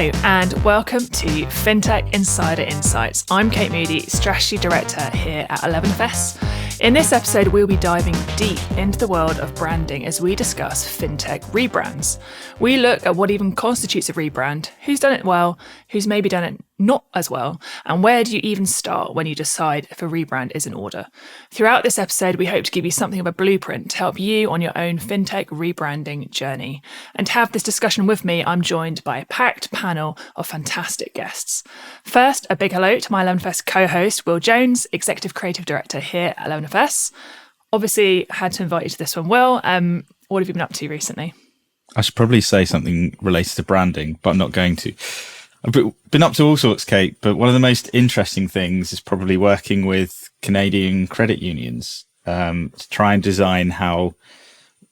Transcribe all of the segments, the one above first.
Hello and welcome to Fintech Insider Insights. I'm Kate Moody, Strategy Director here at 11FS. In this episode, we'll be diving deep into the world of branding as we discuss fintech rebrands. We look at what even constitutes a rebrand, who's done it well, who's maybe done it not as well, and where do you even start when you decide if a rebrand is in order. Throughout this episode, we hope to give you something of a blueprint to help you on your own fintech rebranding journey. And to have this discussion with me, I'm joined by a packed panel of fantastic guests. First, a big hello to my 11FS co-host, Will Jones, Executive Creative Director here at 11FS. Obviously, had to invite you to this one, Will. What have you been up to recently? I should probably say something related to branding, but I'm not going to. I've been up to all sorts, Kate, but one of the most interesting things is probably working with Canadian credit unions to try and design how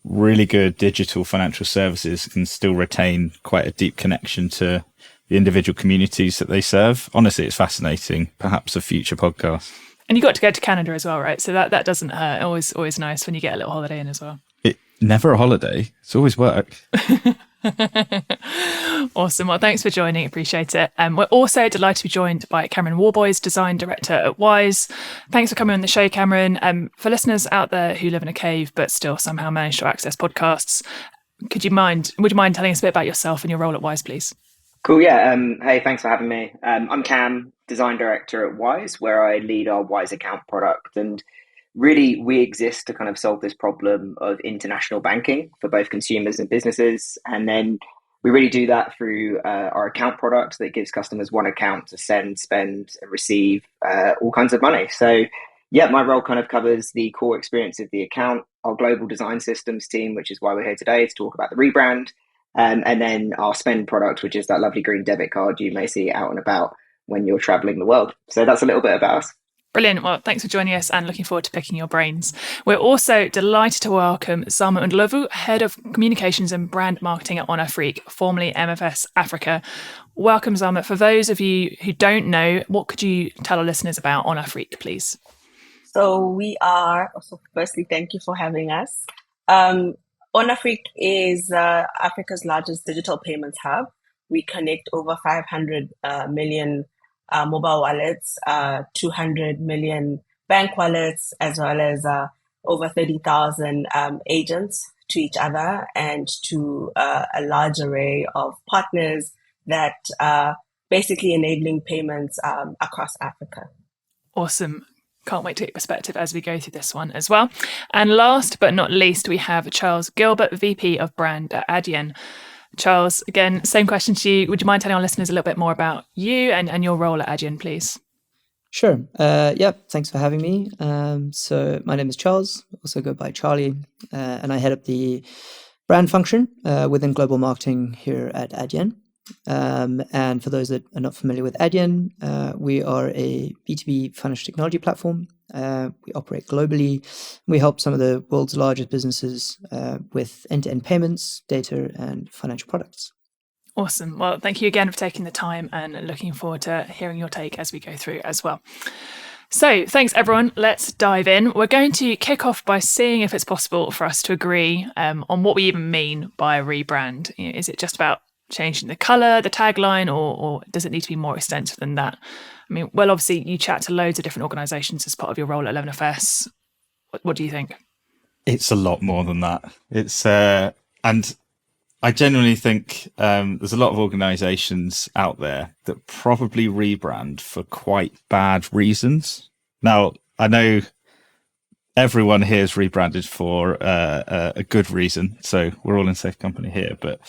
really good digital financial services can still retain quite a deep connection to the individual communities that they serve. Honestly, it's fascinating. Perhaps a future podcast. And you got to go to Canada as well, right? So that doesn't hurt. Always nice when you get a little holiday in as well. Never a holiday. It's always work. Awesome. Well, thanks for joining. Appreciate it. We're also delighted to be joined by Cameron Worboys, Design Director at Wise. Thanks for coming on the show, Cameron. For listeners out there who live in a cave but still somehow manage to access podcasts, would you mind telling us a bit about yourself and your role at Wise, please? Cool. Yeah. Hey, thanks for having me. I'm Cam, Design Director at Wise, where I lead our Wise account product. And really, we exist to kind of solve this problem of international banking for both consumers and businesses. And then we really do that through our account product that gives customers one account to send, spend, and receive all kinds of money. So, yeah, my role kind of covers the core experience of the account, our global design systems team, which is why we're here today to talk about the rebrand, and then our spend product, which is that lovely green debit card you may see out and about when you're traveling the world. So that's a little bit about us. Brilliant. Well, thanks for joining us and looking forward to picking your brains. We're also delighted to welcome Zama and Ndlovu, Head of Communications and Brand Marketing at Onafriq, formerly MFS Africa. Welcome, Zama. For those of you who don't know, what could you tell our listeners about Onafriq, please? So we are, firstly, thank you for having us. Onafriq is Africa's largest digital payments hub. We connect over 500 million mobile wallets, 200 million bank wallets, as well as over 30,000 agents to each other and to a large array of partners that are basically enabling payments across Africa. Awesome. Can't wait to get your perspective as we go through this one as well. And last but not least, we have Charles Gilbert, VP of Brand at Adyen. Charles, again, same question to you. Would you mind telling our listeners a little bit more about you and your role at Adyen, please? Sure. Thanks for having me. So my name is Charles, also go by Charlie, and I head up the brand function within global marketing here at Adyen. And for those that are not familiar with Adyen, we are a B2B financial technology platform. We operate globally. We help some of the world's largest businesses with end-to-end payments, data, and financial products. Awesome. Well, thank you again for taking the time and looking forward to hearing your take as we go through as well. So thanks, everyone. Let's dive in. We're going to kick off by seeing if it's possible for us to agree on what we even mean by a rebrand. Is it just about changing the colour, the tagline, or does it need to be more extensive than that? I mean, well, obviously you chat to loads of different organisations as part of your role at 11FS. What do you think? It's a lot more than that. It's and I genuinely think there's a lot of organisations out there that probably rebrand for quite bad reasons. Now, I know everyone here is rebranded for a good reason, so we're all in safe company here, but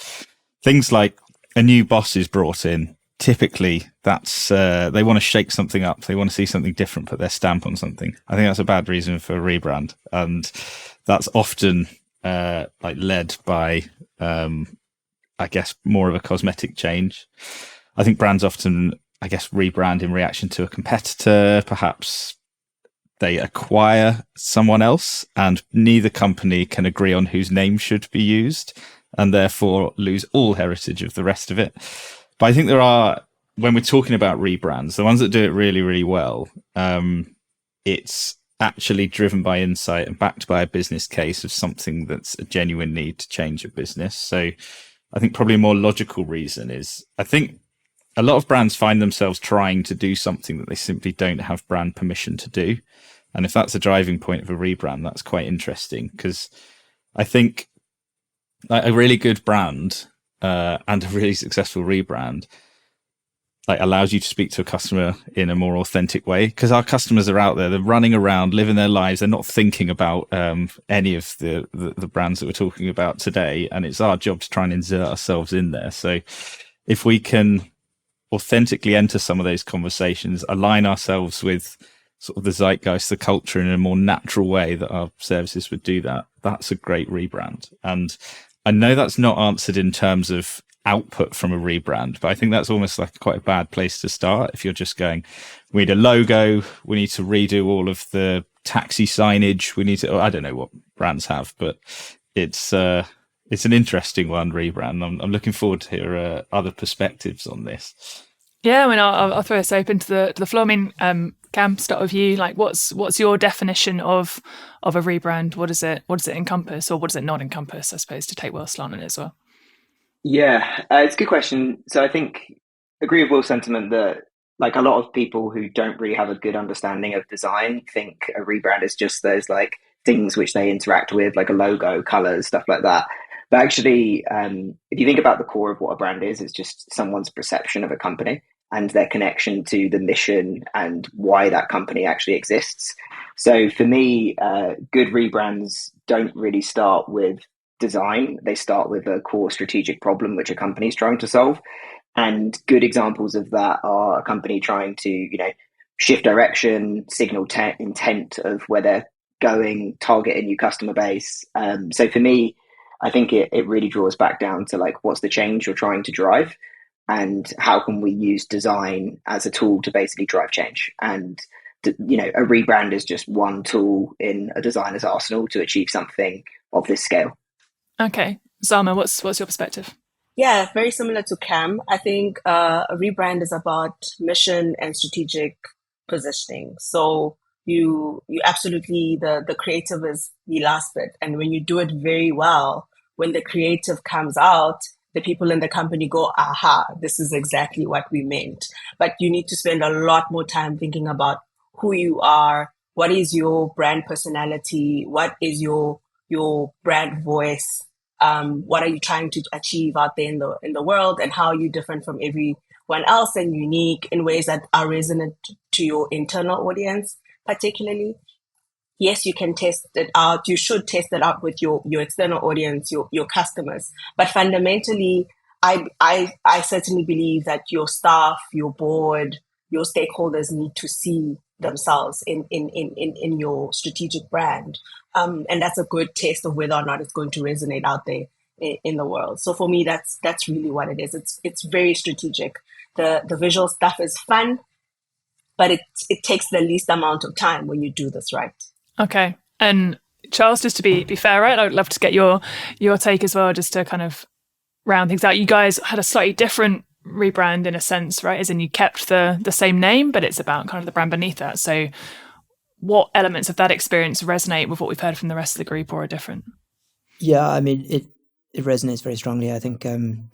things like a new boss is brought in. Typically, that's they want to shake something up. They want to see something different, put their stamp on something. I think that's a bad reason for a rebrand, and that's often led by, I guess, more of a cosmetic change. I think brands often, rebrand in reaction to a competitor. Perhaps they acquire someone else, and neither company can agree on whose name should be used, and therefore lose all heritage of the rest of it. But I think there are, when we're talking about rebrands, the ones that do it really, really well, it's actually driven by insight and backed by a business case of something that's a genuine need to change a business. So I think probably a more logical reason is, I think a lot of brands find themselves trying to do something that they simply don't have brand permission to do. And if that's a driving point of a rebrand, that's quite interesting, because I think like a really good brand and a really successful rebrand like allows you to speak to a customer in a more authentic way, because our customers are out there, they're running around, living their lives, they're not thinking about any of the brands that we're talking about today, and it's our job to try and insert ourselves in there. So if we can authentically enter some of those conversations, align ourselves with sort of the zeitgeist, the culture in a more natural way that our services would do that, that's a great rebrand. And I know that's not answered in terms of output from a rebrand, but I think that's almost like quite a bad place to start. If you're just going, we need a logo, we need to redo all of the taxi signage, we need to, I don't know what brands have, but it's an interesting one, rebrand. I'm looking forward to hear other perspectives on this. Yeah, I mean, I'll throw this open to the floor. I mean, Cam, start with you. Like, what's your definition of a rebrand? What does it encompass, or what does it not encompass? I suppose, to take Will's slant on it as well. Yeah, it's a good question. So I think agree with Will's sentiment that like a lot of people who don't really have a good understanding of design think a rebrand is just those like things which they interact with, like a logo, colors, stuff like that. But actually, if you think about the core of what a brand is, it's just someone's perception of a company and their connection to the mission and why that company actually exists. So for me, good rebrands don't really start with design. They start with a core strategic problem which a company is trying to solve. And good examples of that are a company trying to, shift direction, signal intent of where they're going, target a new customer base. So for me, I think it really draws back down to like, what's the change you're trying to drive, and how can we use design as a tool to basically drive change? And a rebrand is just one tool in a designer's arsenal to achieve something of this scale. Okay, Zama, what's your perspective? Yeah, very similar to Cam. I think a rebrand is about mission and strategic positioning. So you absolutely, the creative is the last bit, and when you do it very well, when the creative comes out, the people in the company go, aha, this is exactly what we meant. But you need to spend a lot more time thinking about who you are, what is your brand personality, what is your brand voice, what are you trying to achieve out there in the world, and how are you different from everyone else and unique in ways that are resonant to your internal audience, particularly. Yes, you can test it out. You should test it out with your external audience, your customers. But fundamentally, I certainly believe that your staff, your board, your stakeholders need to see themselves in your strategic brand. And that's a good test of whether or not it's going to resonate out there in the world. So for me, that's really what it is. It's very strategic. The visual stuff is fun, but it takes the least amount of time when you do this right. Okay. And Charles, just to be fair, right? I would love to get your take as well, just to kind of round things out. You guys had a slightly different rebrand in a sense, right? As in you kept the same name, but it's about kind of the brand beneath that. So what elements of that experience resonate with what we've heard from the rest of the group or are different? Yeah, I mean, it resonates very strongly. I think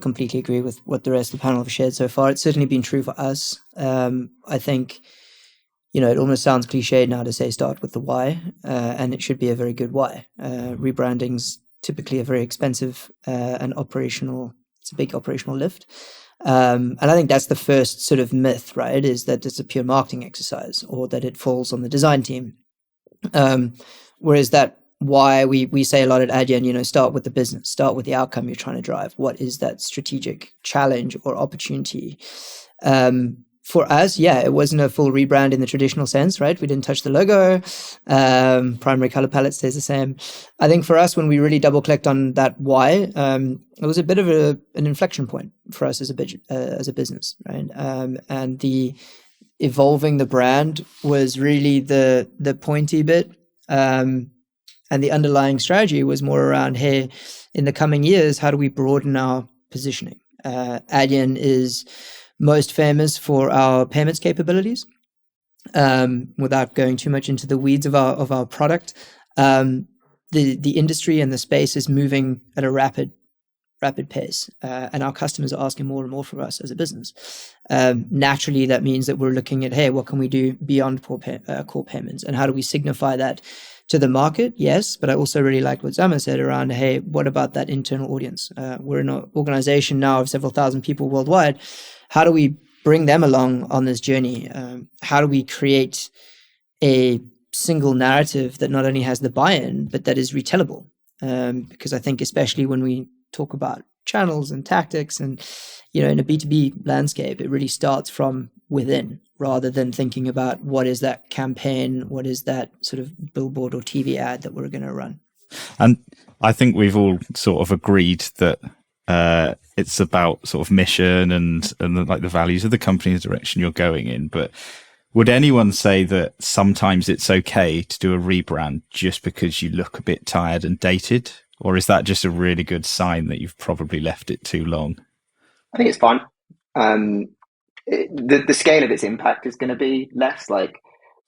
completely agree with what the rest of the panel have shared so far. It's certainly been true for us. I think, it almost sounds cliched now to say start with the why, and it should be a very good why. Rebranding's typically a very expensive and it's a big operational lift. And I think that's the first sort of myth, right, is that it's a pure marketing exercise or that it falls on the design team. Whereas that why we say a lot at Adyen, start with the business, start with the outcome you're trying to drive. What is that strategic challenge or opportunity? For us, it wasn't a full rebrand in the traditional sense, right? We didn't touch the logo. Primary color palette stays the same. I think for us, when we really double clicked on that why, it was a bit of an inflection point for us as a business, right? And the evolving the brand was really the pointy bit. And the underlying strategy was more around, hey, in the coming years, how do we broaden our positioning? Adyen is most famous for our payments capabilities. Without going too much into the weeds of our product, the industry and the space is moving at a rapid rapid pace, and our customers are asking more and more from us as a business. Naturally, that means that we're looking at, hey, what can we do beyond core payments, and how do we signify that to the market? Yes, but I also really like what Zama said around, hey, what about that internal audience? We're in an organization now of several thousand people worldwide. How do we bring them along on this journey? How do we create a single narrative that not only has the buy-in, but that is retellable? Because I think especially when we talk about channels and tactics and, in a B2B landscape, it really starts from within rather than thinking about what is that campaign, what is that sort of billboard or TV ad that we're going to run. And I think we've all sort of agreed that it's about sort of mission and like the values of the company, the direction you're going in. But would anyone say that sometimes it's okay to do a rebrand just because you look a bit tired and dated? Or is that just a really good sign that you've probably left it too long? I think it's fine. The scale of its impact is going to be less. Like,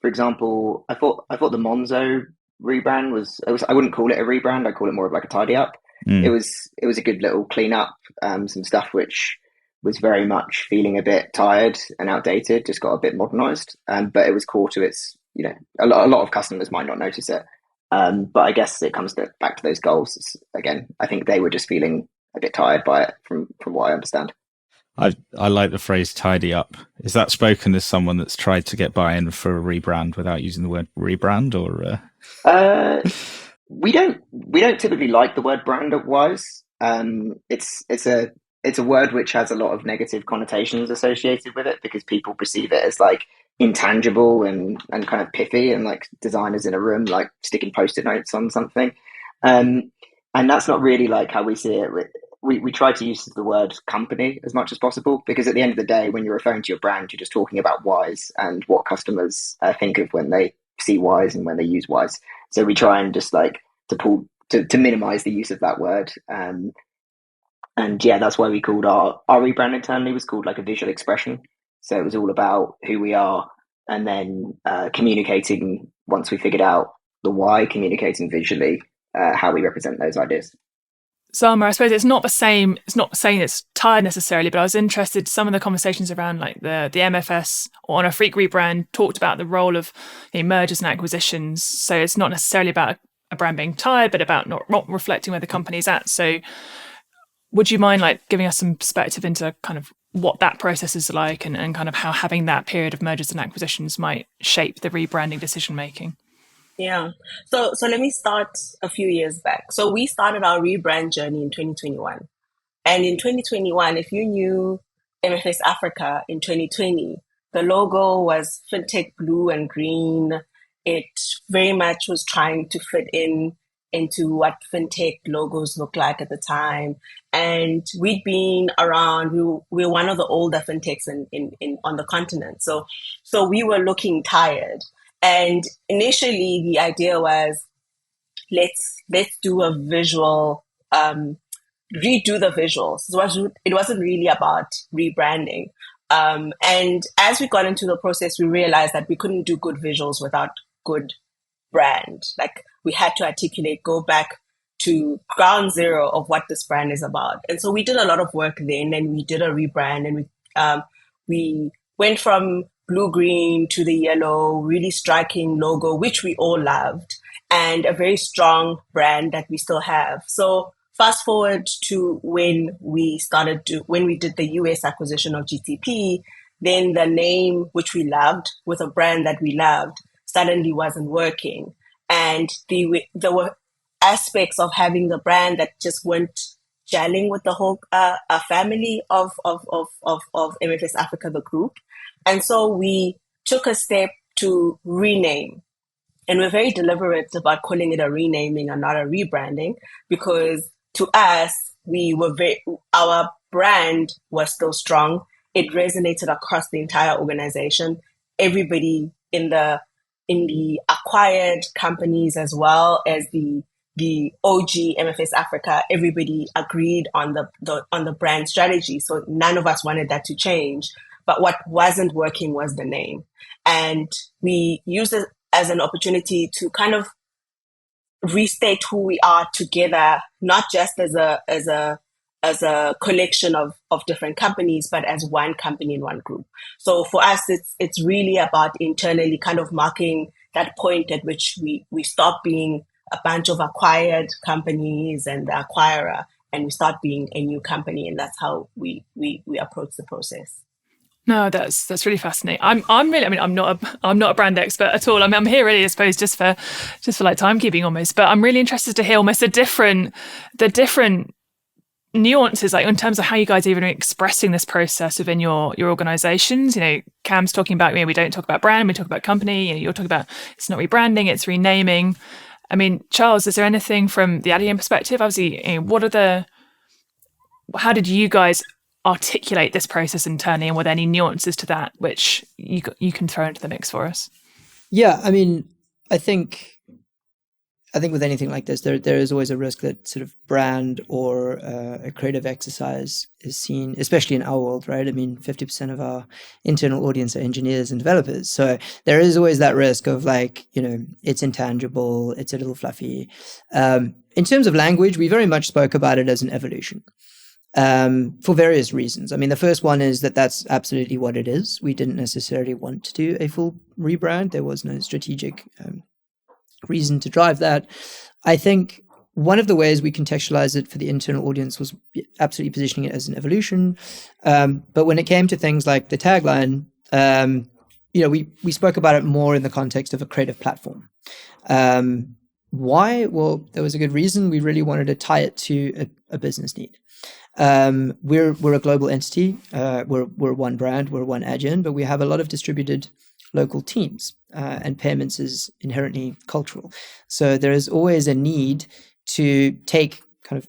for example, I thought the Monzo rebrand was I wouldn't call it a rebrand. I call it more of like a tidy up. It was a good little clean up, some stuff which was very much feeling a bit tired and outdated, just got a bit modernized. But it was core to its, a lot of customers might not notice it. But I guess it comes back to those goals. Again, I think they were just feeling a bit tired by it from what I understand. I like the phrase tidy up. Is that spoken as someone that's tried to get buy-in for a rebrand without using the word rebrand, or? We don't typically like the word brand at Wise. It's a word which has a lot of negative connotations associated with it because people perceive it as like intangible and kind of pithy and like designers in a room like sticking post-it notes on something. And that's not really like how we see it. We try to use the word company as much as possible because at the end of the day, when you're referring to your brand, you're just talking about Wise and what customers think of when they see Wise and when they use Wise. So we try and just like to minimize the use of that word. And yeah, that's why we called our rebrand internally was called like a visual expression. So it was all about who we are and then communicating once we figured out the why, communicating visually how we represent those ideas. Zama, I suppose it's not the same. It's not saying it's tired necessarily, but I was interested. Some of the conversations around like the MFS or Onafriq rebrand talked about the role of mergers and acquisitions. So it's not necessarily about a brand being tired, but about not reflecting where the company's at. So would you mind like giving us some perspective into kind of what that process is like and kind of how having that period of mergers and acquisitions might shape the rebranding decision making? Yeah. So let me start a few years back. So we started our rebrand journey in 2021. And in 2021, if you knew MFS Africa in 2020, the logo was Fintech blue and green. It very much was trying to fit into what Fintech logos look like at the time. And we'd been around, we were one of the older Fintechs in on the continent. So we were looking tired. And initially, the idea was let's do a visual, redo the visuals. It wasn't really about rebranding. And as we got into the process, we realized that we couldn't do good visuals without good brand. Like we had to articulate, go back to ground zero of what this brand is about. And so we did a lot of work then, and we did a rebrand, and we went from blue-green to the yellow, really striking logo, which we all loved, and a very strong brand that we still have. So fast forward to when we did the US acquisition of GTP, then the name, which we loved, with a brand that we loved, suddenly wasn't working. And there were aspects of having the brand that just weren't gelling with the whole family of MFS Africa, the group. And so we took a step to rename. And we're very deliberate about calling it a renaming and not a rebranding, because to us, our brand was still strong. It resonated across the entire organization. Everybody in the acquired companies as well as the OG MFS Africa, everybody agreed on the brand strategy. So none of us wanted that to change. But what wasn't working was the name. And we used it as an opportunity to kind of restate who we are together, not just as a a collection of different companies, but as one company in one group. So for us, it's really about internally kind of marking that point at which we stop being a bunch of acquired companies and the acquirer, and we start being a new company, and that's how we approach the process. No, that's really fascinating. I'm really, I mean, I'm not a brand expert at all. I'm here really, I suppose, just for like timekeeping almost. But I'm really interested to hear almost the different nuances, like in terms of how you guys are even expressing this process within your organizations. You know, Cam's talking about, we don't talk about brand, we talk about company. You know, you're talking about it's not rebranding, it's renaming. I mean, Charles, is there anything from the Adyen perspective? Obviously, how did you guys articulate this process internally, and were there any nuances to that which you can throw into the mix for us? Yeah, I mean, I think with anything like this, there is always a risk that sort of brand or a creative exercise is seen, especially in our world, right? I mean, 50% of our internal audience are engineers and developers. So there is always that risk of like, it's intangible, it's a little fluffy. In terms of language, we very much spoke about it as an evolution for various reasons. I mean, the first one is that that's absolutely what it is. We didn't necessarily want to do a full rebrand. There was no strategic reason to drive that. I think one of the ways we contextualized it for the internal audience was absolutely positioning it as an evolution. But when it came to things like the tagline, we spoke about it more in the context of a creative platform. Why? Well, there was a good reason. We really wanted to tie it to a business need. We're a global entity. We're one brand. We're one Adyen, but we have a lot of distributed local teams, and payments is inherently cultural. So there is always a need to take kind of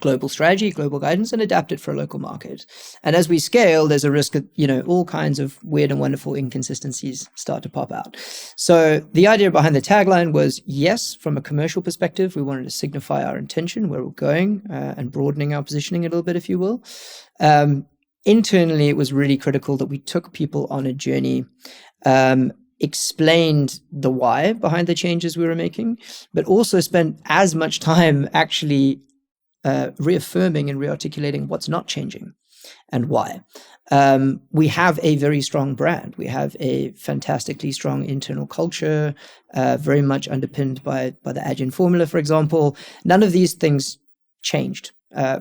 global strategy, global guidance, and adapt it for a local market. And as we scale, there's a risk that, all kinds of weird and wonderful inconsistencies start to pop out. So the idea behind the tagline was, yes, from a commercial perspective, we wanted to signify our intention, where we're going, and broadening our positioning a little bit, if you will. Internally, it was really critical that we took people on a journey, explained the why behind the changes we were making, but also spent as much time actually reaffirming and rearticulating what's not changing and why. We have a very strong brand. We have a fantastically strong internal culture, very much underpinned by the Adyen formula, for example. None of these things changed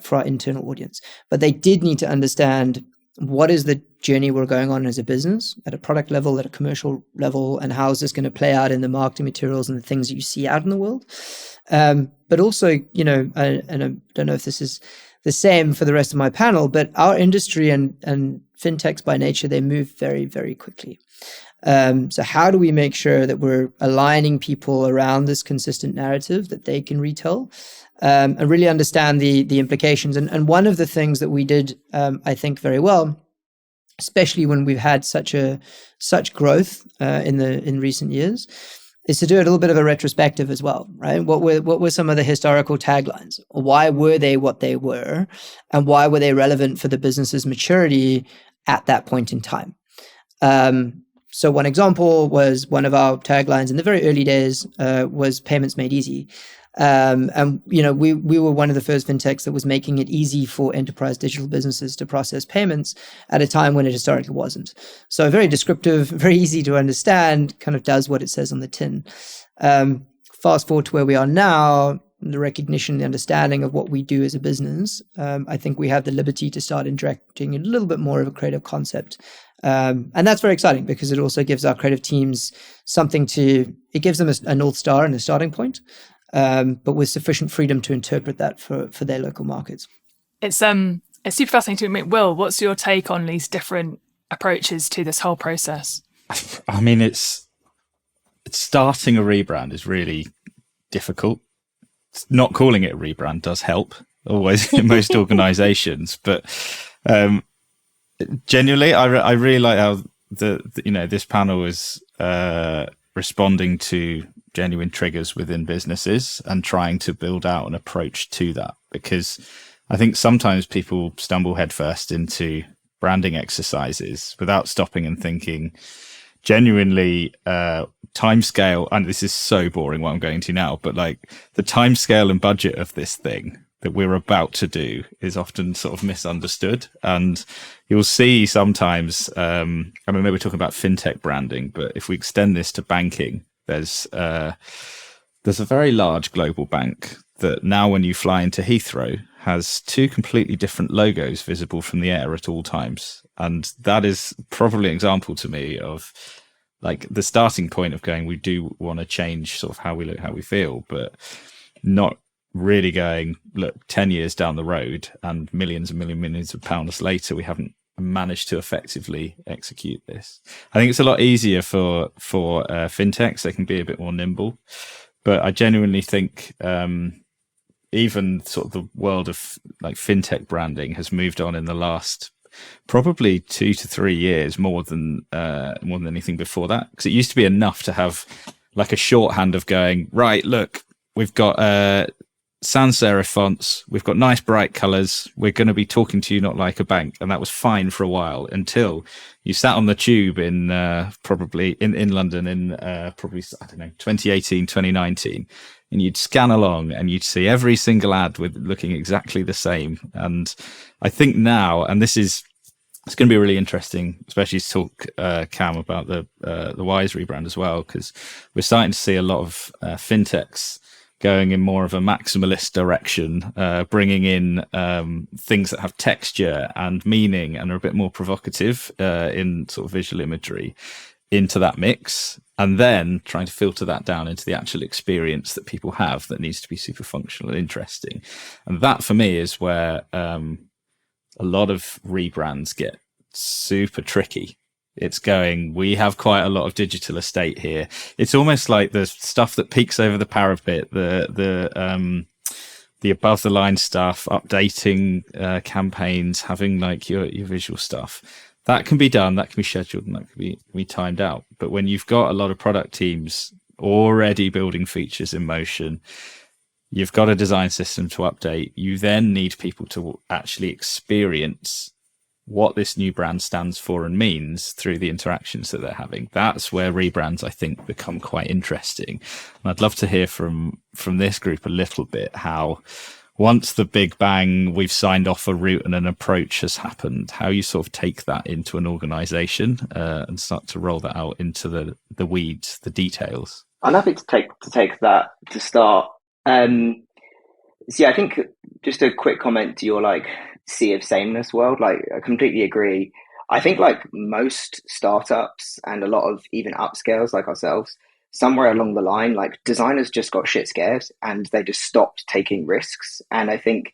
for our internal audience, but they did need to understand what is the journey we're going on as a business at a product level, at a commercial level, and how is this going to play out in the marketing materials and the things that you see out in the world. But also, and I don't know if this is the same for the rest of my panel, but our industry and fintechs by nature, they move very, very quickly. So how do we make sure that we're aligning people around this consistent narrative that they can retell, and really understand the implications? And one of the things that we did, I think, very well, especially when we've had such growth in recent years, is to do a little bit of a retrospective as well, right? What were some of the historical taglines? Why were they what they were? And why were they relevant for the business's maturity at that point in time? So one example was one of our taglines in the very early days was payments made easy. And we were one of the first fintechs that was making it easy for enterprise digital businesses to process payments at a time when it historically wasn't. So very descriptive, very easy to understand, kind of does what it says on the tin. Fast forward to where we are now, the recognition, the understanding of what we do as a business, I think we have the liberty to start injecting a little bit more of a creative concept. And that's very exciting because it also gives our creative teams it gives them a North Star and a starting point. But with sufficient freedom to interpret that for their local markets. It's super fascinating to me. Will, what's your take on these different approaches to this whole process? I mean, it's starting a rebrand is really difficult. Not calling it a rebrand does help, always in most organizations. But genuinely, I really like how this panel is responding to genuine triggers within businesses and trying to build out an approach to that, because I think sometimes people stumble headfirst into branding exercises without stopping and thinking genuinely timescale. And this is so boring what I'm going to now, but like the timescale and budget of this thing that we're about to do is often sort of misunderstood. And you'll see sometimes, I mean, maybe we're talking about fintech branding, but if we extend this to banking, there's a very large global bank that now when you fly into Heathrow has two completely different logos visible from the air at all times. And that is probably an example to me of like the starting point of going, we do want to change sort of how we look, how we feel, but not really going, look, 10 years down the road and millions and millions of pounds later, we haven't managed to effectively execute this. I think it's a lot easier for fintechs. They can be a bit more nimble, but I genuinely think even sort of the world of like fintech branding has moved on in the last probably 2 to 3 years more than anything before that, because it used to be enough to have like a shorthand of going, right, look, we've got sans serif fonts, we've got nice bright colors, we're going to be talking to you not like a bank. And that was fine for a while until you sat on the tube in probably in London in probably, I don't know, 2018, 2019, and you'd scan along and you'd see every single ad with looking exactly the same. And I think now, and it's going to be really interesting, especially to talk, Cam, about the Wise rebrand as well, because we're starting to see a lot of fintechs going in more of a maximalist direction, bringing in things that have texture and meaning and are a bit more provocative in sort of visual imagery into that mix, and then trying to filter that down into the actual experience that people have that needs to be super functional and interesting. And that for me is where a lot of rebrands get super tricky. It's going, we have quite a lot of digital estate here. It's almost like the stuff that peeks over the parapet, the above the line stuff, updating campaigns, having like your visual stuff. That can be done, that can be scheduled, and that can be timed out. But when you've got a lot of product teams already building features in motion, you've got a design system to update, you then need people to actually experience what this new brand stands for and means through the interactions that they're having. That's where rebrands, I think, become quite interesting. And I'd love to hear from this group a little bit how once the big bang, we've signed off a route and an approach has happened, how you sort of take that into an organization and start to roll that out into the weeds, the details. I'm happy to take that to start. So yeah, I think just a quick comment to your like sea of sameness world. Like, I completely agree. I think like most startups and a lot of even upscales like ourselves, somewhere along the line, like designers just got shit scared and they just stopped taking risks. And I think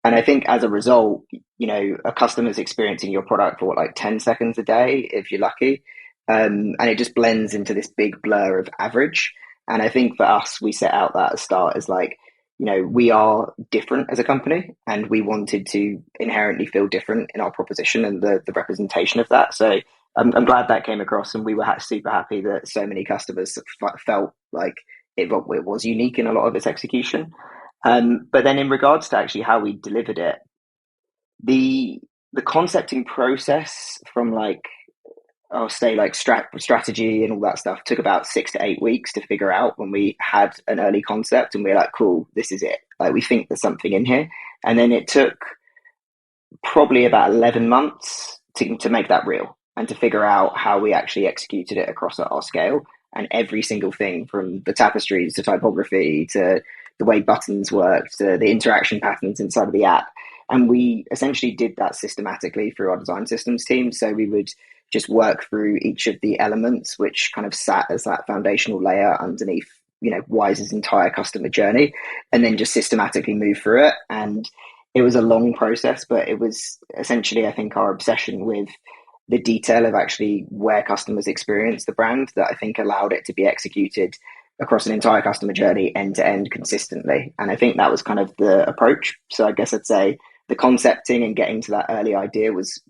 as a result, you know, a customer's experiencing your product for like 10 seconds a day, if you're lucky. And it just blends into this big blur of average. And I think for us, we set out that at the start as like, you know, we are different as a company and we wanted to inherently feel different in our proposition and the representation of that. So I'm glad that came across, and we were super happy that so many customers felt like it was unique in a lot of its execution. But then in regards to actually how we delivered it, the concepting process from like, I'll say like strategy and all that stuff took about 6 to 8 weeks to figure out when we had an early concept and we were like, cool, this is it. Like, we think there's something in here. And then it took probably about 11 months to make that real and to figure out how we actually executed it across our scale. And every single thing from the tapestries to typography to the way buttons worked to the interaction patterns inside of the app. And we essentially did that systematically through our design systems team. So we would just work through each of the elements, which kind of sat as that foundational layer underneath, you know, Wise's entire customer journey, and then just systematically move through it. And it was a long process, but it was essentially, I think, our obsession with the detail of actually where customers experience the brand that I think allowed it to be executed across an entire customer journey end to end consistently. And I think that was kind of the approach. So I guess I'd say the concepting and getting to that early idea was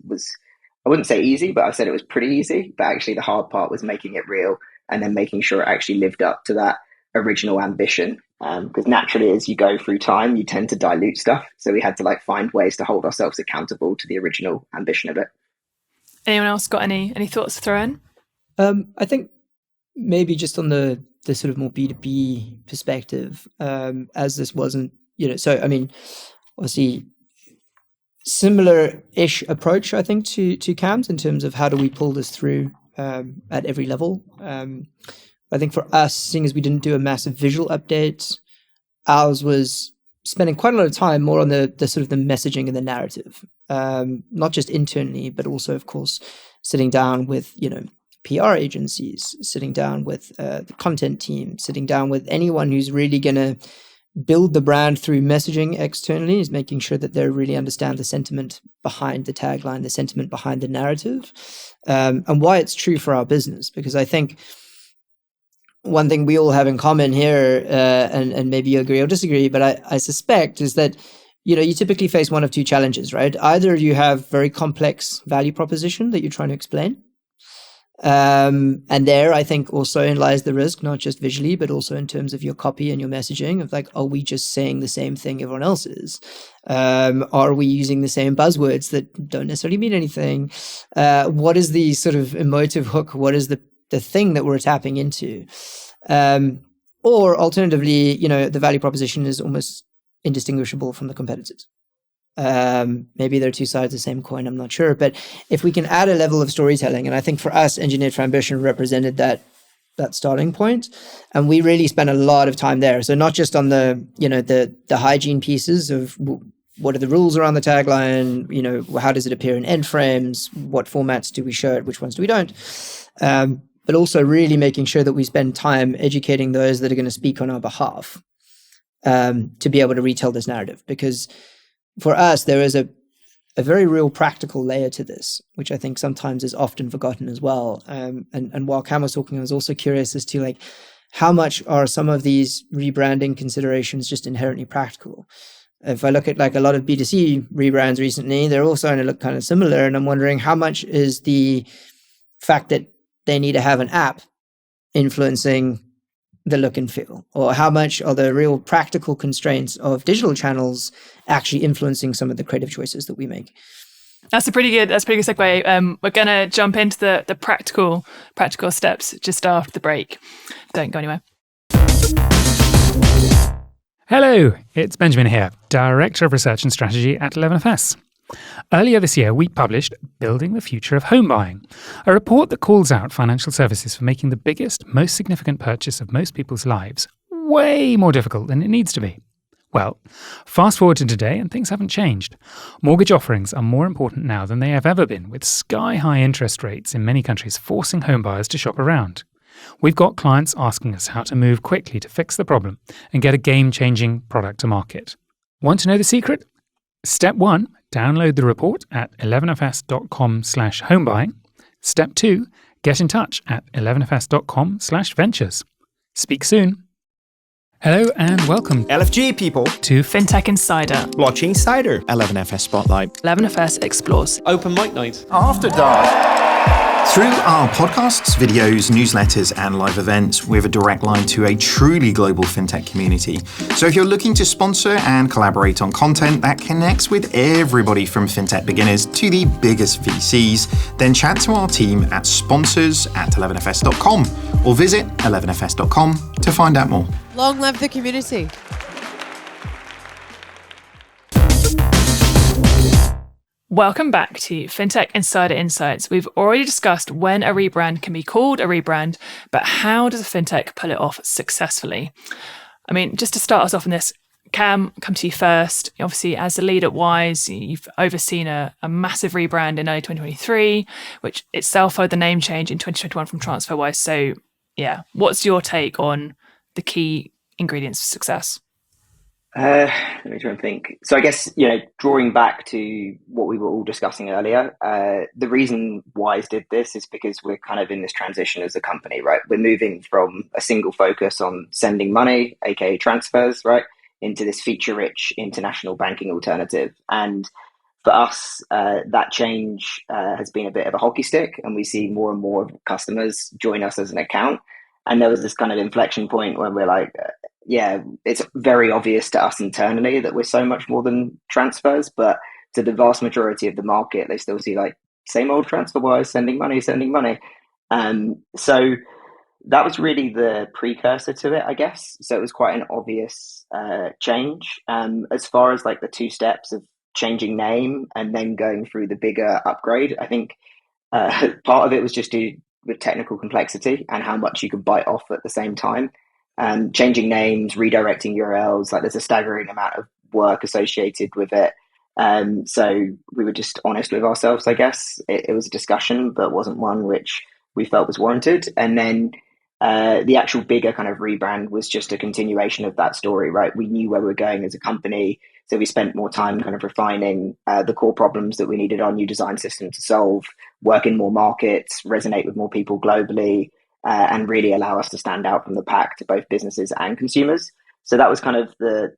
I wouldn't say easy, but I said it was pretty easy. But actually the hard part was making it real and then making sure it actually lived up to that original ambition. Because naturally, as you go through time, you tend to dilute stuff. So we had to like find ways to hold ourselves accountable to the original ambition of it. Anyone else got any thoughts to throw in? I think maybe just on the sort of more B2B perspective, as this wasn't, you know, so I mean, obviously similar-ish approach, I think, to CAMS in terms of how do we pull this through at every level. I think for us, seeing as we didn't do a massive visual update, ours was spending quite a lot of time more on the sort of the messaging and the narrative, not just internally, but also, of course, sitting down with, PR agencies, sitting down with the content team, sitting down with anyone who's really going to build the brand through messaging externally, is making sure that they really understand the sentiment behind the tagline, the sentiment behind the narrative, and why it's true for our business. Because I think one thing we all have in common here, and maybe you agree or disagree, but I suspect is that, you typically face one of two challenges, right? Either you have very complex value proposition that you're trying to explain. And there, I think also lies the risk, not just visually, but also in terms of your copy and your messaging of like, are we just saying the same thing everyone else is? Are we using the same buzzwords that don't necessarily mean anything? What is the sort of emotive hook? What is the thing that we're tapping into? Or alternatively, the value proposition is almost indistinguishable from the competitors. Maybe they're two sides of the same coin, I'm not sure. But if we can add a level of storytelling, and I think for us, Engineered for Ambition represented that starting point, and we really spent a lot of time there. So not just on the hygiene pieces of what are the rules around the tagline, how does it appear in end frames, what formats do we show it, which ones do we don't, but also really making sure that we spend time educating those that are going to speak on our behalf, to be able to retell this narrative. Because for us, there is a very real practical layer to this, which I think sometimes is often forgotten as well. And while Cam was talking, I was also curious as to how much are some of these rebranding considerations just inherently practical? If I look at a lot of B2C rebrands recently, they're all starting to look kind of similar. And I'm wondering how much is the fact that they need to have an app influencing the look and feel, or how much are the real practical constraints of digital channels actually influencing some of the creative choices that we make? That's a pretty good segue. We're going to jump into the practical steps just after the break. Don't go anywhere. Hello, it's Benjamin here, Director of Research and Strategy at 11FS. Earlier this year, we published Building the Future of Home Buying, a report that calls out financial services for making the biggest, most significant purchase of most people's lives way more difficult than it needs to be. Well, fast forward to today and things haven't changed. Mortgage offerings are more important now than they have ever been, with sky-high interest rates in many countries forcing home buyers to shop around. We've got clients asking us how to move quickly to fix the problem and get a game-changing product to market. Want to know the secret? Step 1, download the report at 11fs.com/homebuying. Step 2, get in touch at 11fs.com/ventures. Speak soon. Hello and welcome, LFG people, to Fintech Insider, Blockchain Insider, 11FS Spotlight, 11FS Explores, Open Mic Night, After Dark. Through our podcasts, videos, newsletters, and live events, we have a direct line to a truly global fintech community. So if you're looking to sponsor and collaborate on content that connects with everybody from fintech beginners to the biggest VCs, then chat to our team at sponsors@11fs.com or visit 11fs.com to find out more. Long live the community. Welcome back to Fintech Insider Insights. We've already discussed when a rebrand can be called a rebrand, but how does a fintech pull it off successfully? I mean, just to start us off on this, Cam, come to you first. Obviously, as the lead at Wise, you've overseen a massive rebrand in early 2023, which itself followed the name change in 2021 from TransferWise. So, yeah, what's your take on the key ingredients for success? Let me try and think. So I guess, drawing back to what we were all discussing earlier, the reason Wise did this is because we're kind of in this transition as a company, right? We're moving from a single focus on sending money, aka transfers, right, into this feature-rich international banking alternative. And for us, that change has been a bit of a hockey stick, and we see more and more customers join us as an account. And there was this kind of inflection point when we're like, it's very obvious to us internally that we're so much more than transfers, but to the vast majority of the market, they still see same old TransferWise, sending money. So that was really the precursor to it, I guess. So it was quite an obvious change. As far as like the two steps of changing name and then going through the bigger upgrade, I think part of it was just due with technical complexity and how much you could bite off at the same time. Changing names, redirecting URLs, like there's a staggering amount of work associated with it. So we were just honest with ourselves, I guess. It was a discussion, but wasn't one which we felt was warranted. And then the actual bigger kind of rebrand was just a continuation of that story, right? We knew where we were going as a company. So we spent more time kind of refining the core problems that we needed our new design system to solve, work in more markets, resonate with more people globally, and really allow us to stand out from the pack to both businesses and consumers. So that was kind of the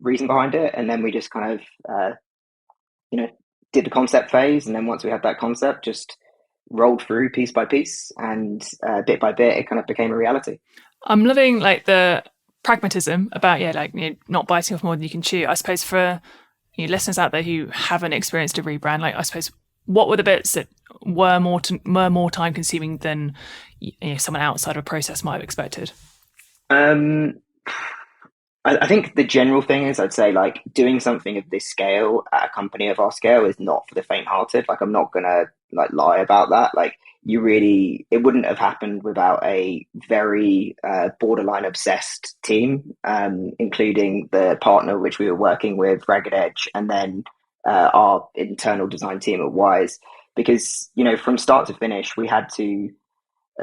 reason behind it. And then we just kind of, did the concept phase. And then once we had that concept, just rolled through piece by piece, and bit by bit, it kind of became a reality. I'm loving like the pragmatism about not biting off more than you can chew. I suppose for listeners out there who haven't experienced a rebrand, like I suppose what were the bits that were more time consuming than someone outside of a process might have expected? I think the general thing is, I'd say like doing something of this scale at a company of our scale is not for the faint-hearted. Like I'm not gonna like lie about that. Like it wouldn't have happened without a very borderline obsessed team, including the partner which we were working with, Ragged Edge, and then our internal design team at Wise. Because from start to finish, we had to.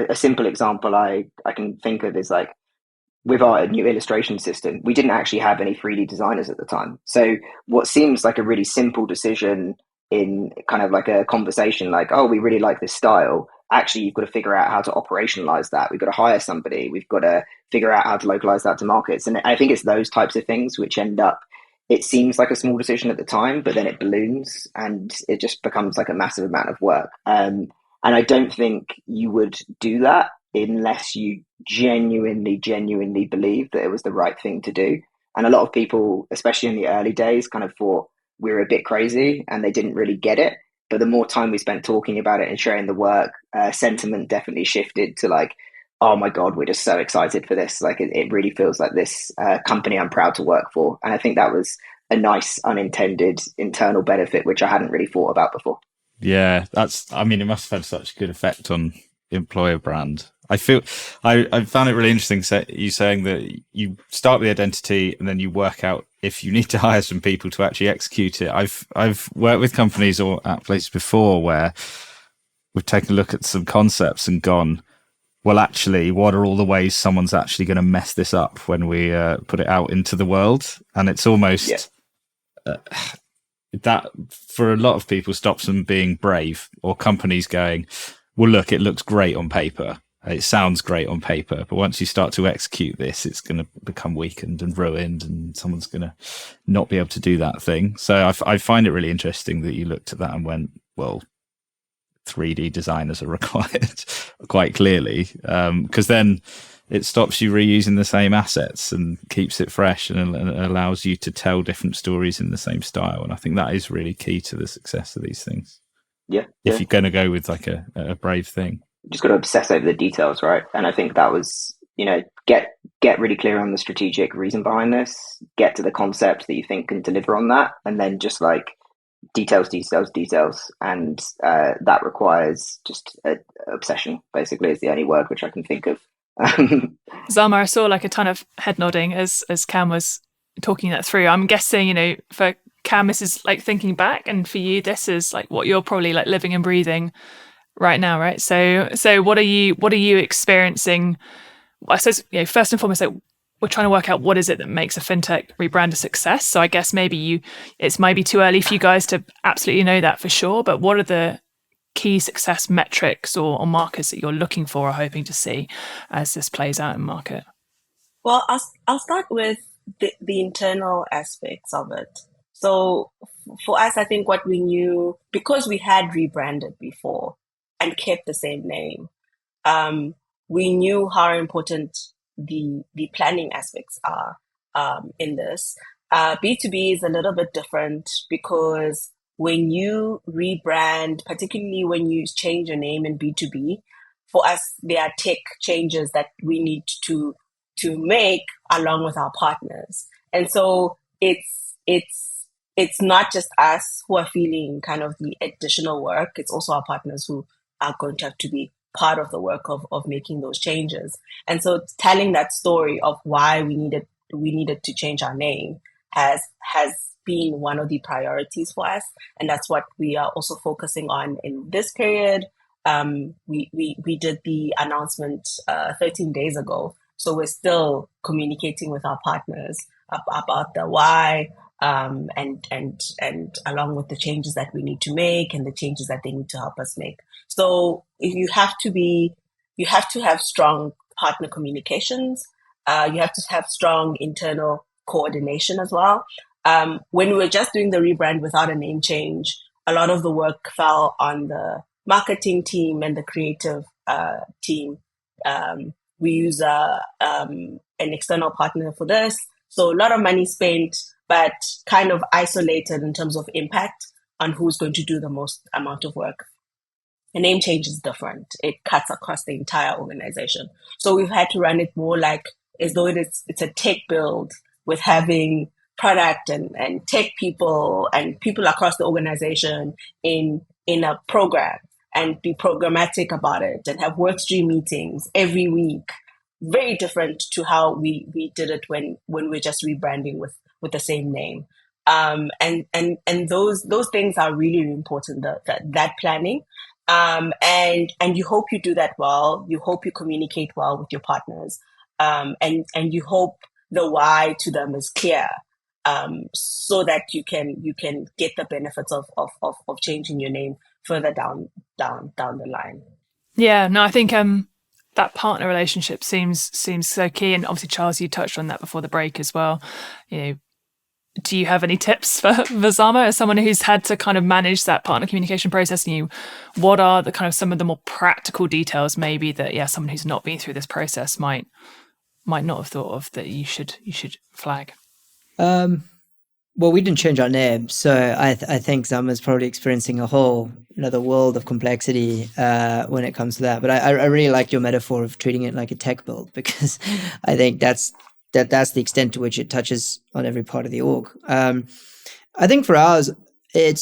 A simple example I can think of is like, with our new illustration system, we didn't actually have any 3D designers at the time. So what seems like a really simple decision in kind of like a conversation, like, oh, we really like this style. Actually, you've got to figure out how to operationalize that. We've got to hire somebody. We've got to figure out how to localize that to markets. And I think it's those types of things which end up, it seems like a small decision at the time, but then it balloons and it just becomes like a massive amount of work. And I don't think you would do that unless you genuinely believe that it was the right thing to do. And a lot of people, especially in the early days, kind of thought we were a bit crazy and they didn't really get it. But the more time we spent talking about it and sharing the work, sentiment definitely shifted to like, oh my God, we're just so excited for this. Like it really feels like this company I'm proud to work for. And I think that was a nice unintended internal benefit, which I hadn't really thought about before. Yeah, it must have had such a good effect on employer brand. I found it really interesting you saying that you start with the identity and then you work out if you need to hire some people to actually execute it. I've worked with companies or at places before where we've taken a look at some concepts and gone, well, actually, what are all the ways someone's actually going to mess this up when we put it out into the world? And it's almost that for a lot of people stops them being brave, or companies going, well, look, it looks great on paper. It sounds great on paper, but once you start to execute this, it's going to become weakened and ruined, and someone's going to not be able to do that thing. So I find it really interesting that you looked at that and went, well, 3D designers are required quite clearly, because then it stops you reusing the same assets and keeps it fresh and allows you to tell different stories in the same style. And I think that is really key to the success of these things. Yeah. If you're going to go with like a brave thing. Just got to obsess over the details, right? And I think that was, get really clear on the strategic reason behind this, get to the concept that you think can deliver on that, and then just like details. And that requires just obsession, basically, is the only word which I can think of. Zama, I saw like a ton of head nodding as Cam was talking that through. I'm guessing, for Cam, this is like thinking back, and for you, this is like what you're probably like living and breathing right now, right? So what are you experiencing? I suppose first and foremost, like, we're trying to work out what is it that makes a fintech rebrand a success. So I guess it's maybe too early for you guys to absolutely know that for sure. But what are the key success metrics or markers that you're looking for or hoping to see as this plays out in market? Well, I'll start with the internal aspects of it. So for us, I think what we knew, because we had rebranded before and kept the same name, we knew how important the planning aspects are in this. B2B is a little bit different because when you rebrand, particularly when you change your name in B2B, for us, there are tech changes that we need to make along with our partners. And so it's not just us who are feeling kind of the additional work. It's also our partners who are going to have to be part of the work of making those changes. And so telling that story of why we needed to change our name has been one of the priorities for us. And that's what we are also focusing on in this period. We did the announcement 13 days ago. So we're still communicating with our partners about the why, and along with the changes that we need to make and the changes that they need to help us make. So you have to have strong partner communications. You have to have strong internal coordination as well. When we were just doing the rebrand without a name change, a lot of the work fell on the marketing team and the creative team. We use an external partner for this. So a lot of money spent, but kind of isolated in terms of impact on who's going to do the most amount of work. A name change is different. It cuts across the entire organization. So we've had to run it more like as though it's a tech build with having product and tech people and people across the organization in a program, and be programmatic about it and have work stream meetings every week. Very different to how we did it when we're just rebranding with the same name. And those things are really important, that planning. And you hope you do that well. You hope you communicate well with your partners. And you hope the why to them is clear. So that you can get the benefits of changing your name further down the line. Yeah, no, I think that partner relationship seems so key, and obviously, Charles, you touched on that before the break as well. You know, do you have any tips for Zama as someone who's had to kind of manage that partner communication process? And what are the kind of some of the more practical details, maybe that someone who's not been through this process might not have thought of that you should flag? Well, we didn't change our name, so I think Zama's probably experiencing a whole another world of complexity when it comes to that. But I really like your metaphor of treating it like a tech build, because I think that's the extent to which it touches on every part of the org. I think for ours, there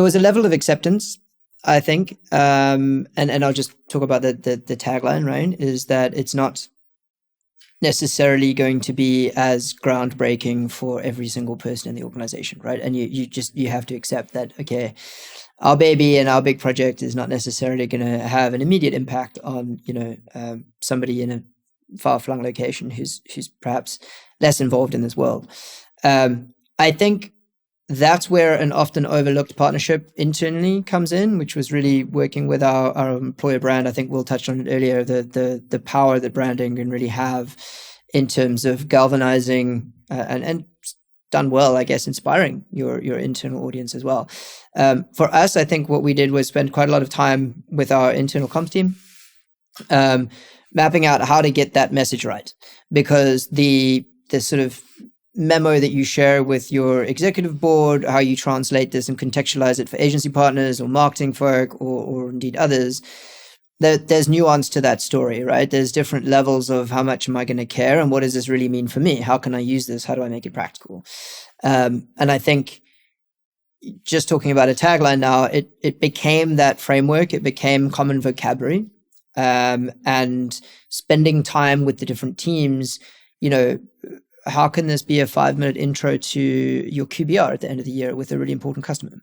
was a level of acceptance, I think, and I'll just talk about the tagline, right? Is that it's not necessarily going to be as groundbreaking for every single person in the organization, right? And you have to accept that, okay, our baby and our big project is not necessarily going to have an immediate impact on somebody in a far-flung location who's perhaps less involved in this world. I think that's where an often overlooked partnership internally comes in, which was really working with our employer brand. I think Will touched on it earlier, the power that branding can really have in terms of galvanizing and done well, I guess, inspiring your internal audience as well. For us, I think what we did was spend quite a lot of time with our internal comms team, mapping out how to get that message right, because the sort of memo that you share with your executive board, how you translate this and contextualize it for agency partners or marketing folk or indeed others, there's nuance to that story, right? There's different levels of how much am I going to care and what does this really mean for me? How can I use this? How do I make it practical? And I think just talking about a tagline now, it became that framework. It became common vocabulary, and spending time with the different teams, how can this be a 5-minute intro to your QBR at the end of the year with a really important customer,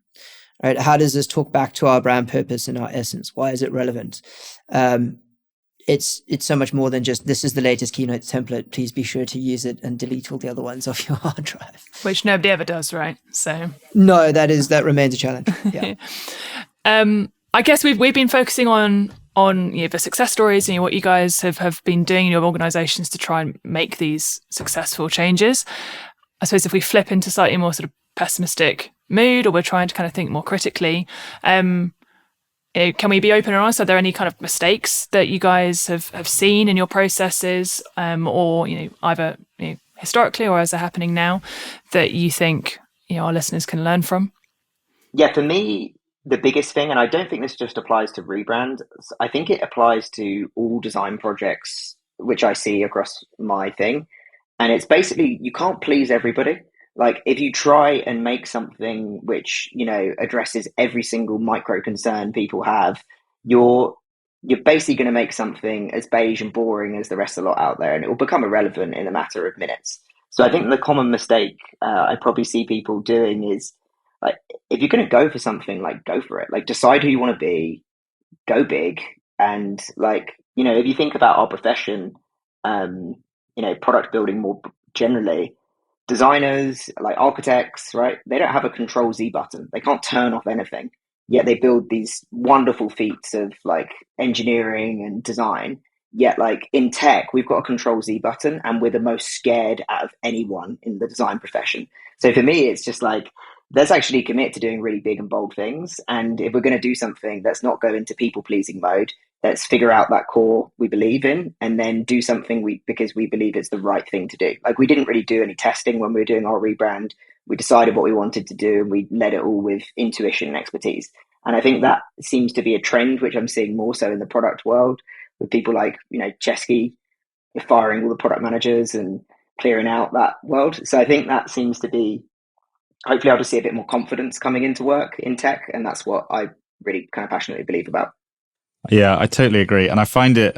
right? How does this talk back to our brand purpose and our essence? Why is it relevant? It's so much more than just, this is the latest Keynote template. Please be sure to use it and delete all the other ones off your hard drive. Which nobody ever does, right? So no, that remains a challenge. Yeah. I guess we've been focusing on the success stories and what you guys have been doing in your organizations to try and make these successful changes. I suppose if we flip into slightly more sort of pessimistic mood, or we're trying to kind of think more critically, can we be open and honest? Are there any kind of mistakes that you guys have seen in your processes, or either historically or as they're happening now, that you think our listeners can learn from? Yeah, for me, the biggest thing, and I don't think this just applies to rebrand. I think it applies to all design projects, which I see across my thing. And it's basically, you can't please everybody. Like if you try and make something which, addresses every single micro concern people have, you're you're basically going to make something as beige and boring as the rest of the lot out there, and it will become irrelevant in a matter of minutes. So I think the common mistake I probably see people doing is, like, if you're going to go for something, like, go for it. Like, decide who you want to be, go big, and, like, if you think about our profession, product building more generally, designers, like architects, right? They don't have a control Z button. They can't turn off anything. Yet they build these wonderful feats of, like, engineering and design. Yet, like, in tech, we've got a control Z button, and we're the most scared out of anyone in the design profession. So for me, it's just like, let's actually commit to doing really big and bold things. And if we're going to do something, let's not go into people pleasing mode. Let's figure out that core we believe in, and then do something because we believe it's the right thing to do. Like, we didn't really do any testing when we were doing our rebrand. We decided what we wanted to do, and we led it all with intuition and expertise. And I think that seems to be a trend, which I'm seeing more so in the product world, with people like, Chesky firing all the product managers and clearing out that world. So I think that seems to be, hopefully I'll just see a bit more confidence coming into work in tech. And that's what I really kind of passionately believe about. Yeah, I totally agree. And I find it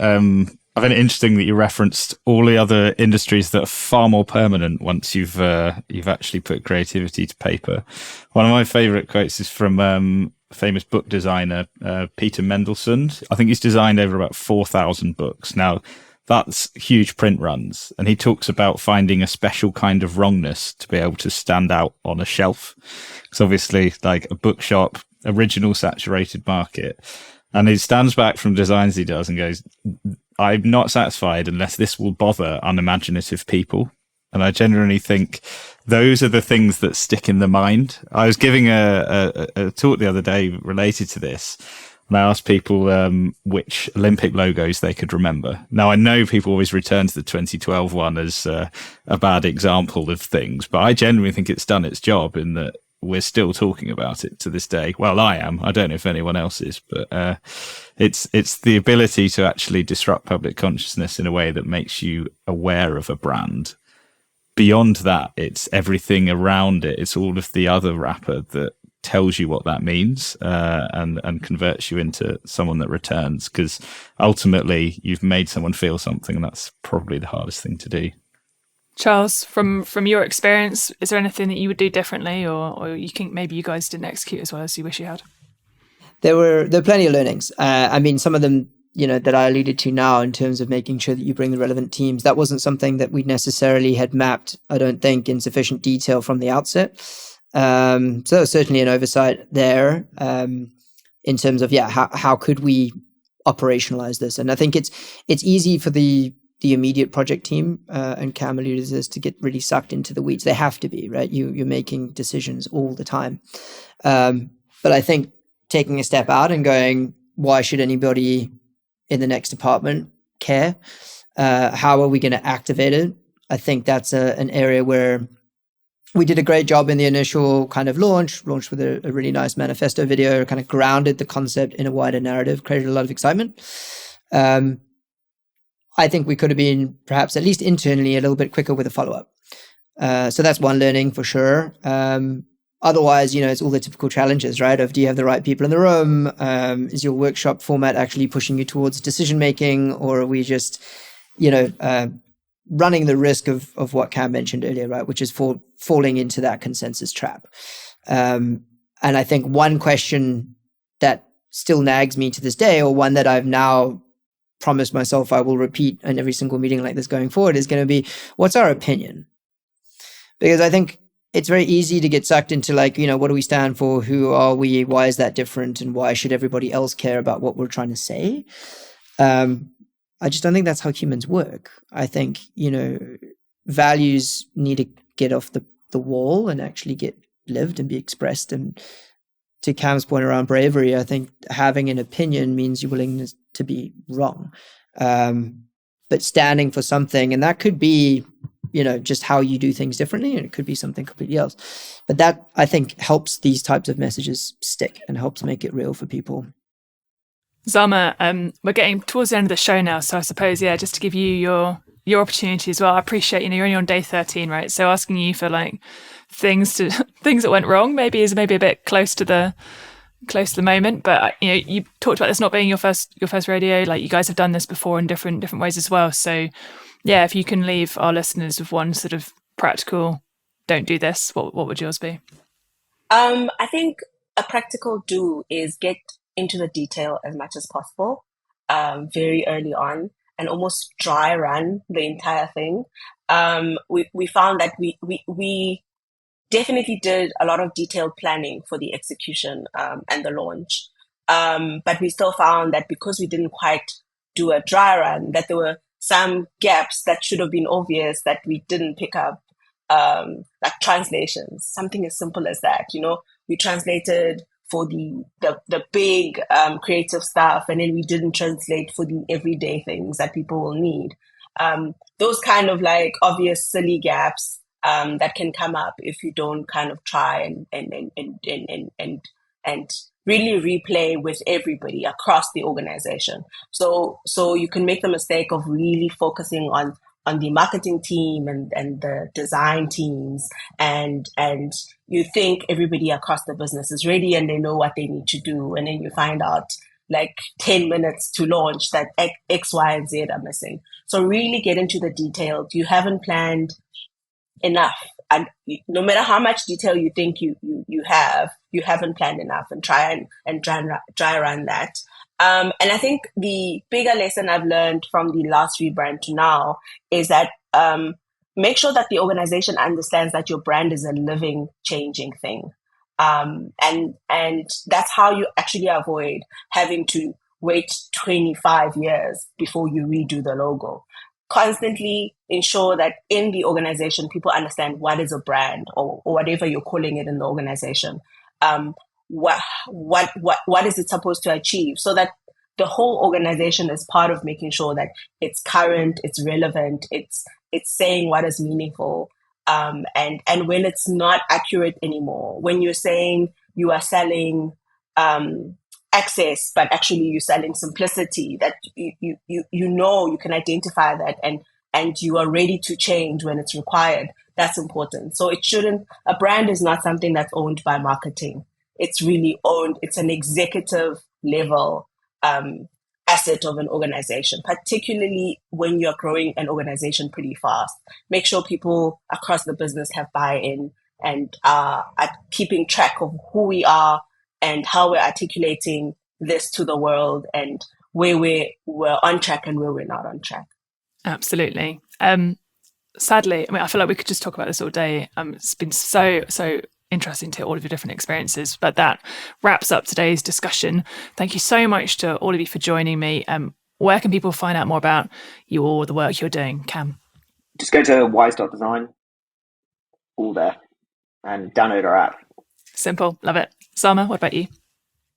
I find it interesting that you referenced all the other industries that are far more permanent once you've actually put creativity to paper. One of my favorite quotes is from famous book designer Peter Mendelssohn. I think he's designed over about 4,000 books. Now, that's huge print runs. And he talks about finding a special kind of wrongness to be able to stand out on a shelf. Because obviously, like, a bookshop, original saturated market. And he stands back from designs he does and goes, I'm not satisfied unless this will bother unimaginative people. And I genuinely think those are the things that stick in the mind. I was giving a talk the other day related to this, and I asked people which Olympic logos they could remember. Now, I know people always return to the 2012 one as a bad example of things, but I genuinely think it's done its job in that we're still talking about it to this day. Well, I am. I don't know if anyone else is, but it's the ability to actually disrupt public consciousness in a way that makes you aware of a brand. Beyond that, it's everything around it. It's all of the other wrapper that tells you what that means and converts you into someone that returns, because ultimately you've made someone feel something, and that's probably the hardest thing to do. Charles, from your experience, is there anything that you would do differently, or you think maybe you guys didn't execute as well as you wish you had? There were plenty of learnings. I mean, some of them, that I alluded to now in terms of making sure that you bring the relevant teams. That wasn't something that we necessarily had mapped, I don't think, in sufficient detail from the outset. So certainly an oversight there in terms of, how could we operationalize this? And I think it's easy for the immediate project team, and Cam alluded to this, to get really sucked into the weeds. They have to be, right? You're making decisions all the time. But I think taking a step out and going, why should anybody in the next department care? How are we going to activate it? I think that's an area where we did a great job in the initial kind of launched with a really nice manifesto video, kind of grounded the concept in a wider narrative, created a lot of excitement. I think we could have been perhaps at least internally a little bit quicker with a follow-up. So that's one learning for sure. Otherwise, it's all the typical challenges, right? Of, do you have the right people in the room? Is your workshop format actually pushing you towards decision-making? Or are we just, running the risk of what Cam mentioned earlier, right? Which is falling into that consensus trap. And I think one question that still nags me to this day, or one that I've now promised myself I will repeat in every single meeting like this going forward, is going to be, what's our opinion? Because I think it's very easy to get sucked into, like, what do we stand for? Who are we? Why is that different? And why should everybody else care about what we're trying to say? I just don't think that's how humans work. I think, values need to get off the wall and actually get lived and be expressed. And to Cam's point around bravery, I think having an opinion means you're willing to be wrong. But standing for something, and that could be just how you do things differently, and it could be something completely else. But that, I think, helps these types of messages stick and helps make it real for people. Zama, we're getting towards the end of the show now, so I suppose, just to give you your opportunity as well. I appreciate, you're only on day 13, right? So asking you for like things that went wrong maybe is a bit close to the moment. But you talked about this not being your first radio. Like, you guys have done this before in different ways as well. So yeah, if you can leave our listeners with one sort of practical, don't do this, what would yours be? I think a practical do is get into the detail as much as possible, very early on, and almost dry run the entire thing. We found that we definitely did a lot of detailed planning for the execution and the launch. But we still found that because we didn't quite do a dry run, that there were some gaps that should have been obvious that we didn't pick up, like translations, something as simple as that. We translated for the big creative stuff, and then we didn't translate for the everyday things that people will need. Those kind of like obvious silly gaps that can come up if you don't kind of try and really replay with everybody across the organization. So you can make the mistake of really focusing on the marketing team and the design teams, and you think everybody across the business is ready and they know what they need to do, and then you find out like 10 minutes to launch that X, Y, and Z are missing. So really get into the detail. You haven't planned enough, and no matter how much detail you think you have, you haven't planned enough, and try run that. And I think the bigger lesson I've learned from the last rebrand to now is that make sure that the organization understands that your brand is a living, changing thing. And that's how you actually avoid having to wait 25 years before you redo the logo. Constantly ensure that in the organization, people understand what is a brand, or whatever you're calling it in the organization. What is it supposed to achieve, so that the whole organization is part of making sure that it's current, it's relevant, it's saying what is meaningful. And when it's not accurate anymore, when you're saying you are selling access, but actually you're selling simplicity, that you can identify that and you are ready to change when it's required. That's important. So a brand is not something that's owned by marketing. It's really owned. It's an executive level asset of an organization, particularly when you're growing an organization pretty fast. Make sure people across the business have buy-in and are keeping track of who we are and how we're articulating this to the world, and where we're on track and where we're not on track. Absolutely. Sadly, I feel like we could just talk about this all day. It's been so interesting to hear all of your different experiences, but that wraps up today's discussion. Thank you so much to all of you for joining me. Where can people find out more about you or the work you're doing, Cam? Just go to wise.design, all there, and download our app. Simple. Love it. Zama, what about you?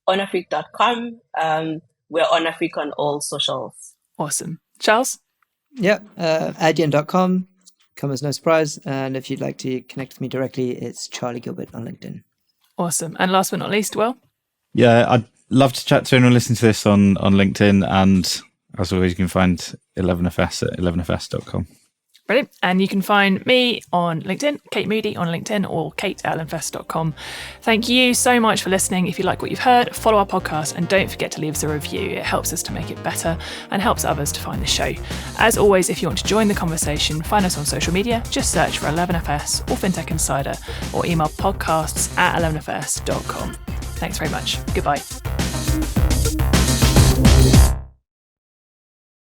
Onafriq.com. We're Onafriq on all socials. Awesome. Charles? Yeah, Adyen.com. Come as no surprise. And if you'd like to connect with me directly, it's Charlie Gilbert on LinkedIn. Awesome. And last but not least, Will? Yeah, I'd love to chat to anyone listening to this on LinkedIn. And as always, you can find 11FS at 11FS.com. Brilliant. And you can find me on LinkedIn, Kate Moody on LinkedIn, or kate@11fest.com. Thank you so much for listening. If you like what you've heard, follow our podcast and don't forget to leave us a review. It helps us to make it better and helps others to find the show. As always, if you want to join the conversation, find us on social media. Just search for 11FS or Fintech Insider, or email podcasts@11fs.com. Thanks very much. Goodbye.